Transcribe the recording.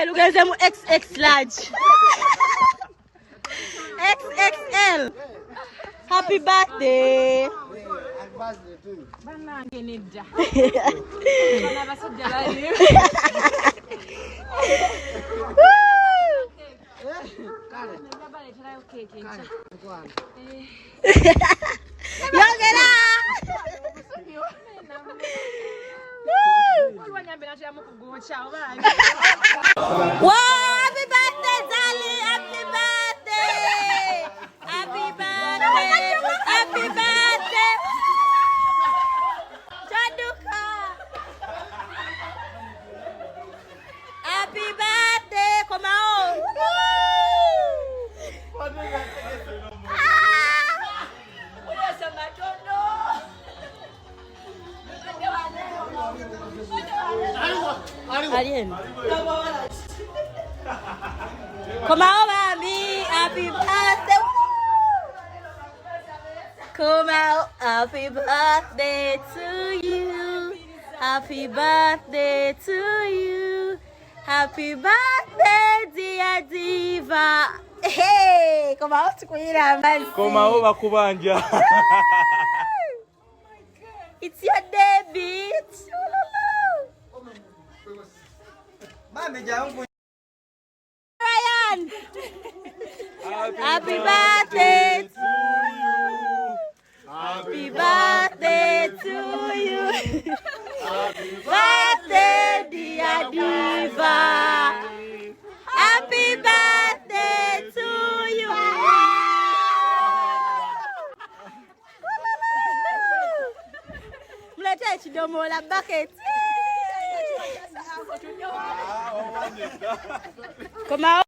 Look at them XX large. XXL. Happy birthday. Wow, happy birthday, Zali! Happy birthday! Happy birthday! Happy birthday! Chaduka! Happy birthday! Come on! Come on, mommy. Happy birthday. Come out. Happy birthday to you. Happy birthday to you. Happy birthday, dear Diva. Hey, come out, Queen Amazzi. Come out, Kubanja. It's your day, bitch. Ryan. Happy birthday to you. Happy birthday to you. Happy birthday, dear Diva. Happy birthday to you. Mlete chidomo la bucket. Come out.